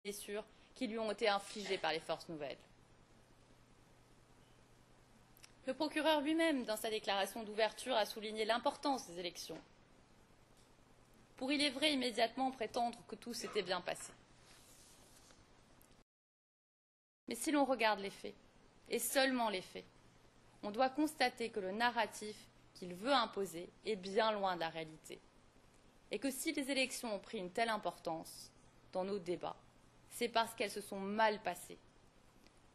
blessures qui lui ont été infligées par les forces nouvelles. Le procureur lui-même, dans sa déclaration d'ouverture, a souligné l'importance des élections, pour, il est vrai, immédiatement prétendre que tout s'était bien passé. Mais si l'on regarde les faits, et seulement les faits, on doit constater que le narratif qu'il veut imposer est bien loin de la réalité, et que si les élections ont pris une telle importance dans nos débats, c'est parce qu'elles se sont mal passées,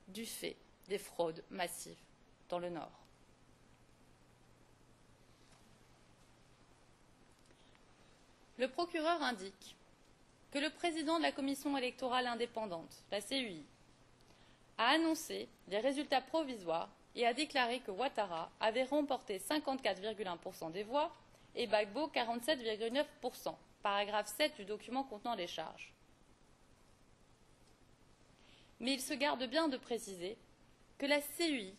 du fait des fraudes massives dans le Nord. Le procureur indique que le président de la Commission électorale indépendante, la CEI, a annoncé les résultats provisoires et a déclaré que Ouattara avait remporté 54,1% des voix et Gbagbo 47,9%, paragraphe 7 du document contenant les charges. Mais il se garde bien de préciser que la CEI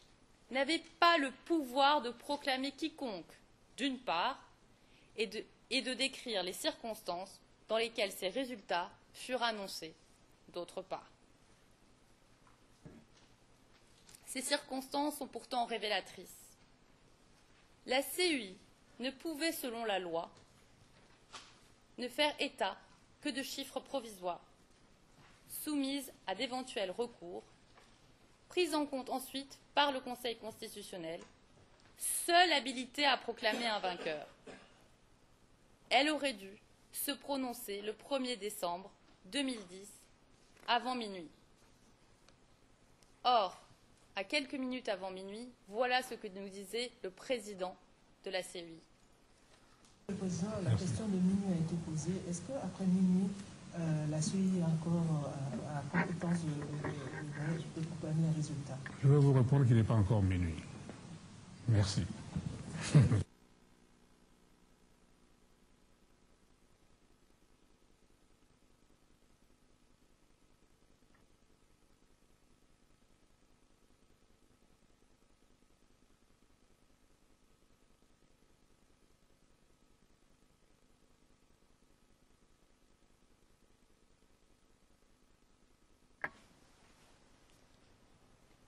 n'avait pas le pouvoir de proclamer quiconque, d'une part, et de décrire les circonstances dans lesquelles ces résultats furent annoncés, d'autre part. Ces circonstances sont pourtant révélatrices. La CEI ne pouvait, selon la loi, ne faire état que de chiffres provisoires, soumises à d'éventuels recours, prises en compte ensuite par le Conseil constitutionnel, seule habilitée à proclamer un vainqueur. Elle aurait dû se prononcer le 1er décembre 2010, avant minuit. Or, à quelques minutes avant minuit, voilà ce que nous disait le président de la CEI. Le président, la question de minuit a été posée. Est-ce qu'après minuit, la CEI a encore la compétence de proclamer un résultat? Je vais vous répondre qu'il n'est pas encore minuit. Merci.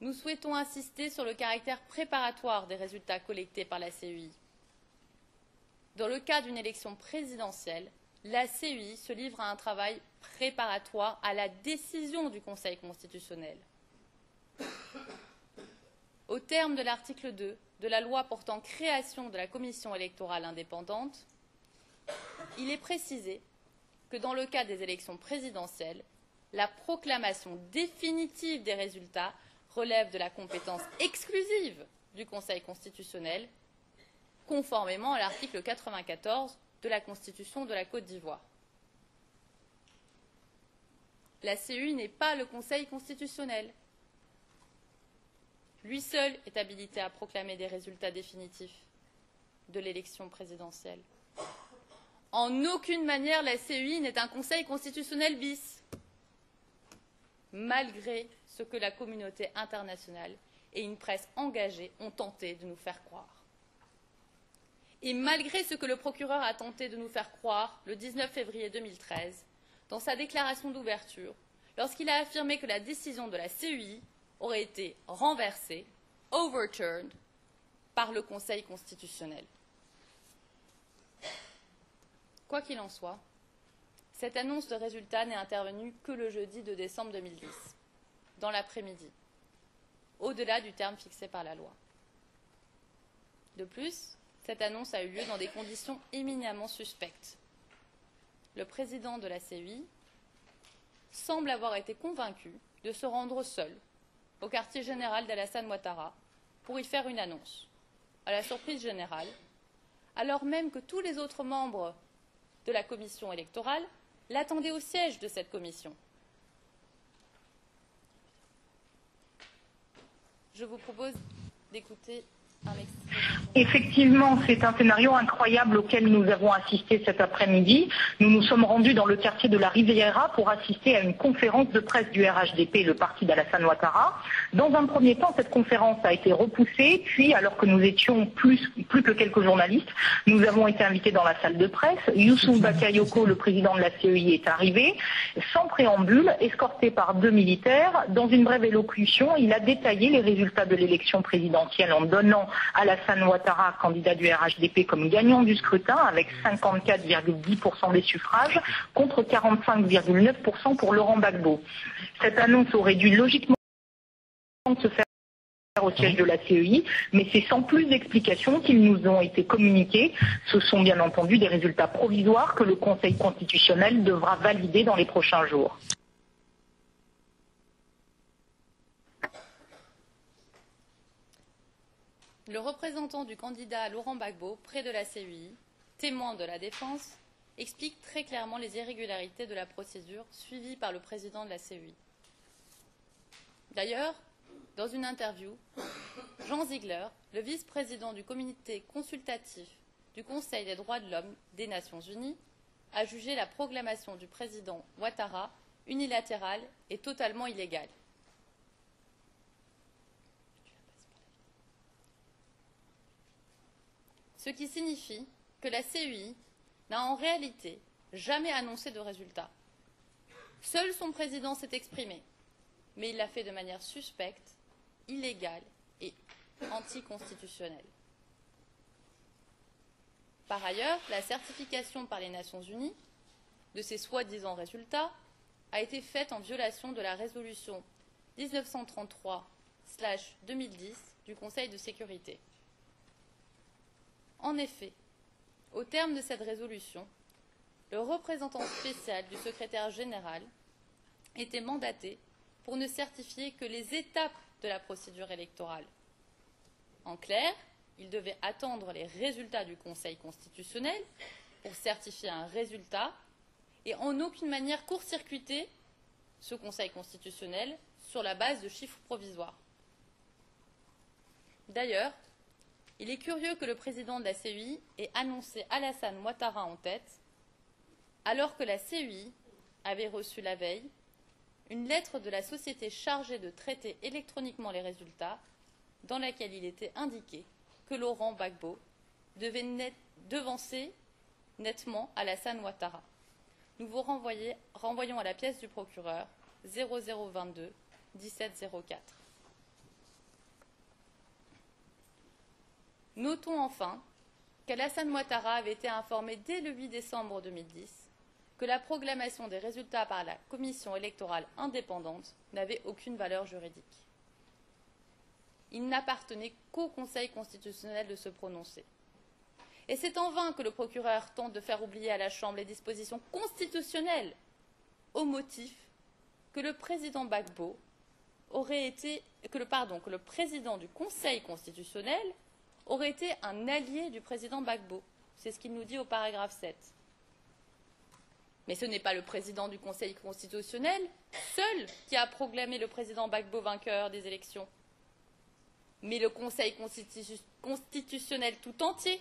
Nous souhaitons insister sur le caractère préparatoire des résultats collectés par la CEI. Dans le cas d'une élection présidentielle, la CEI se livre à un travail préparatoire à la décision du Conseil constitutionnel. Au terme de l'article 2 de la loi portant création de la Commission électorale indépendante, il est précisé que dans le cas des élections présidentielles, la proclamation définitive des résultats relève de la compétence exclusive du Conseil constitutionnel, conformément à l'article 94 de la Constitution de la Côte d'Ivoire. La CEI n'est pas le Conseil constitutionnel. Lui seul est habilité à proclamer des résultats définitifs de l'élection présidentielle. En aucune manière, la CEI n'est un Conseil constitutionnel bis, malgré ce que la communauté internationale et une presse engagée ont tenté de nous faire croire. Et malgré ce que le procureur a tenté de nous faire croire le 19 février 2013, dans sa déclaration d'ouverture, lorsqu'il a affirmé que la décision de la CEI aurait été renversée, overturned, par le Conseil constitutionnel. Quoi qu'il en soit, cette annonce de résultat n'est intervenue que le jeudi 2 décembre 2010, dans l'après-midi, au-delà du terme fixé par la loi. De plus, cette annonce a eu lieu dans des conditions éminemment suspectes. Le président de la CEI semble avoir été convaincu de se rendre seul au quartier général d'Alassane Ouattara pour y faire une annonce, à la surprise générale, alors même que tous les autres membres de la commission électorale l'attendaient au siège de cette commission. Je vous propose d'écouter un extrait. Effectivement, c'est un scénario incroyable auquel nous avons assisté cet après-midi. Nous nous sommes rendus dans le quartier de la Riviera pour assister à une conférence de presse du RHDP, le parti d'Alassane Ouattara. Dans un premier temps, cette conférence a été repoussée, puis alors que nous étions plus que quelques journalistes, nous avons été invités dans la salle de presse. Youssouf Bakayoko, le président de la CEI, est arrivé, sans préambule, escorté par 2 militaires. Dans une brève élocution, il a détaillé les résultats de l'élection présidentielle en donnant Alassane Ouattara, candidat du RHDP, comme gagnant du scrutin avec 54,10% des suffrages contre 45,9% pour Laurent Gbagbo. Cette annonce aurait dû logiquement se faire au siège de la CEI, mais c'est sans plus d'explications qu'ils nous ont été communiqués. Ce sont bien entendu des résultats provisoires que le Conseil constitutionnel devra valider dans les prochains jours. Le représentant du candidat Laurent Gbagbo, près de la CEI, témoin de la défense, explique très clairement les irrégularités de la procédure suivie par le président de la CEI. D'ailleurs, dans une interview, Jean Ziegler, le vice-président du comité consultatif du Conseil des droits de l'homme des Nations Unies, a jugé la proclamation du président Ouattara unilatérale et totalement illégale. Ce qui signifie que la CEI n'a en réalité jamais annoncé de résultat. Seul son président s'est exprimé, mais il l'a fait de manière suspecte, illégale et anticonstitutionnelle. Par ailleurs, la certification par les Nations Unies de ces soi-disant résultats a été faite en violation de la résolution 1933/2010 du Conseil de sécurité. En effet, au terme de cette résolution, le représentant spécial du secrétaire général était mandaté pour ne certifier que les étapes de la procédure électorale. En clair, il devait attendre les résultats du Conseil constitutionnel pour certifier un résultat et en aucune manière court-circuiter ce Conseil constitutionnel sur la base de chiffres provisoires. D'ailleurs, il est curieux que le président de la CEI ait annoncé Alassane Ouattara en tête, alors que la CEI avait reçu la veille une lettre de la société chargée de traiter électroniquement les résultats, dans laquelle il était indiqué que Laurent Gbagbo devait devancer nettement Alassane Ouattara. Nous vous renvoyons à la pièce du procureur 0022 1704. Notons enfin qu'Alassane Ouattara avait été informé dès le 8 décembre 2010 que la proclamation des résultats par la commission électorale indépendante n'avait aucune valeur juridique. Il n'appartenait qu'au Conseil constitutionnel de se prononcer. Et c'est en vain que le procureur tente de faire oublier à la Chambre les dispositions constitutionnelles au motif que le président Gbagbo que le président du Conseil constitutionnel aurait été un allié du président Gbagbo. C'est ce qu'il nous dit au paragraphe 7. Mais ce n'est pas le président du Conseil constitutionnel seul qui a proclamé le président Gbagbo vainqueur des élections, mais le Conseil constitutionnel tout entier,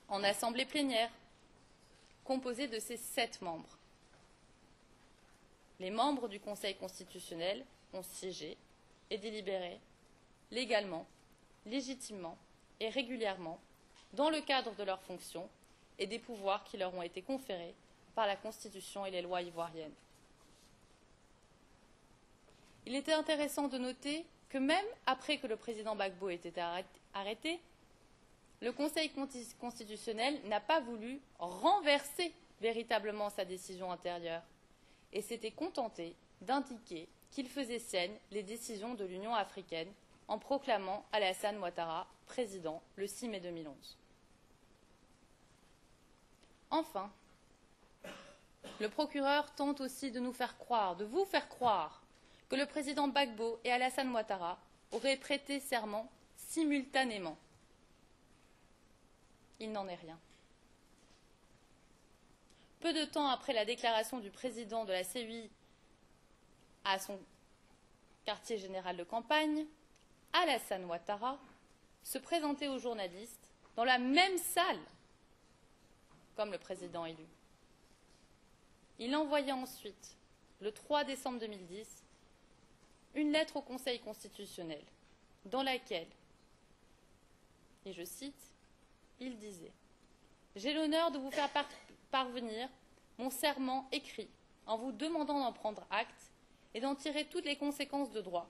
en assemblée plénière, composé de ses 7 membres. Les membres du Conseil constitutionnel ont siégé et délibéré légalement, légitimement et régulièrement dans le cadre de leurs fonctions et des pouvoirs qui leur ont été conférés par la Constitution et les lois ivoiriennes. Il était intéressant de noter que même après que le président Gbagbo ait été arrêté, le Conseil constitutionnel n'a pas voulu renverser véritablement sa décision antérieure et s'était contenté d'indiquer qu'il faisait sienne les décisions de l'Union africaine en proclamant Alassane Ouattara président le 6 mai 2011. Enfin, le procureur tente aussi de vous faire croire, que le président Gbagbo et Alassane Ouattara auraient prêté serment simultanément. Il n'en est rien. Peu de temps après la déclaration du président de la CEI à son quartier général de campagne, Alassane Ouattara se présenter aux journalistes dans la même salle comme le président élu. Il envoya ensuite, le 3 décembre 2010, une lettre au Conseil constitutionnel dans laquelle, et je cite, il disait « J'ai l'honneur de vous faire parvenir mon serment écrit en vous demandant d'en prendre acte et d'en tirer toutes les conséquences de droit. »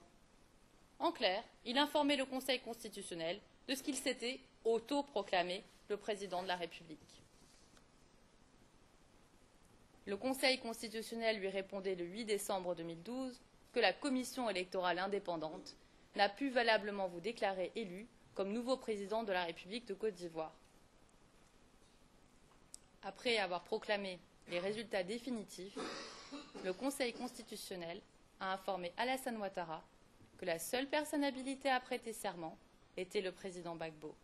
En clair, il informait le Conseil constitutionnel de ce qu'il s'était autoproclamé le président de la République. Le Conseil constitutionnel lui répondait le 8 décembre 2012 que la commission électorale indépendante n'a pu valablement vous déclarer élu comme nouveau président de la République de Côte d'Ivoire. Après avoir proclamé les résultats définitifs, le Conseil constitutionnel a informé Alassane Ouattara que la seule personne habilitée à prêter serment était le président Gbagbo.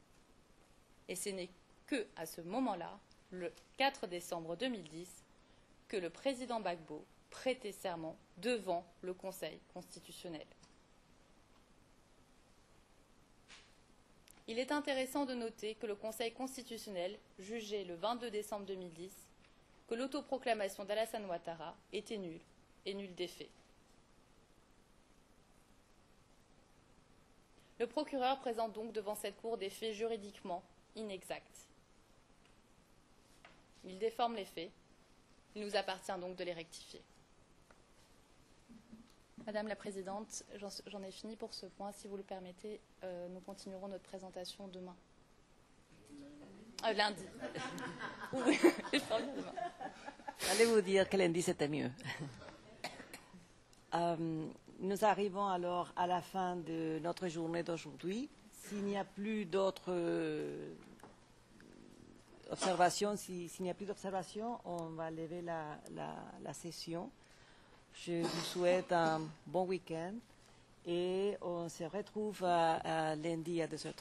Et ce n'est que à ce moment-là, le 4 décembre 2010, que le président Gbagbo prêtait serment devant le Conseil constitutionnel. Il est intéressant de noter que le Conseil constitutionnel jugeait le 22 décembre 2010 que l'autoproclamation d'Alassane Ouattara était nulle et nulle d'effet. Le procureur présente donc devant cette Cour des faits juridiquement inexacts. Il déforme les faits. Il nous appartient donc de les rectifier. Madame la Présidente, j'en ai fini pour ce point. Si vous le permettez, nous continuerons notre présentation demain. Lundi. Oui, je parle bien demain. Allez vous dire que lundi c'était mieux. Nous arrivons alors à la fin de notre journée d'aujourd'hui. S'il n'y a plus d'autres observations, s'il n'y a plus d'observations, on va lever la session. Je vous souhaite un bon week-end et on se retrouve lundi à 2h30.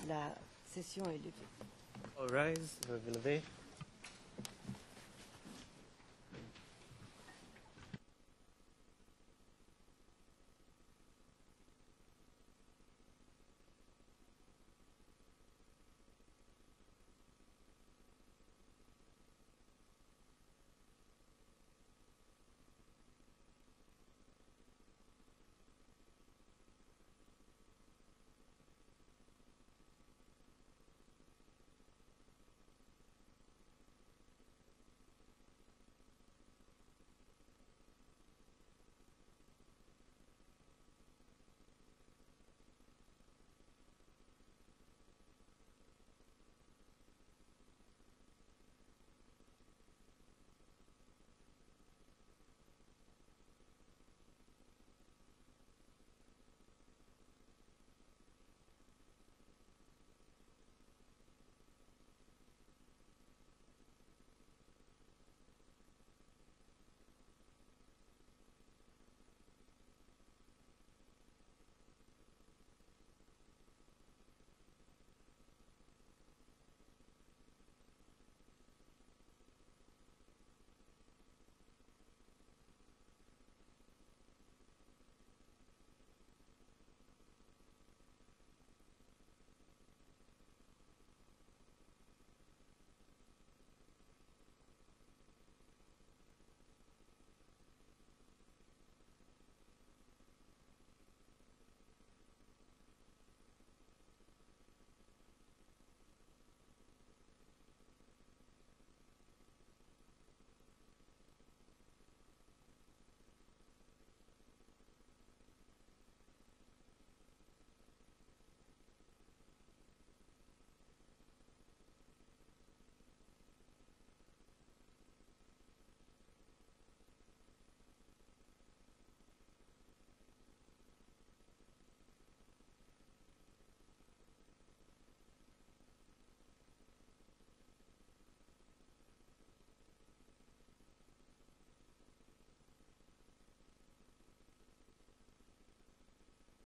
La session est levée. All rise, levez.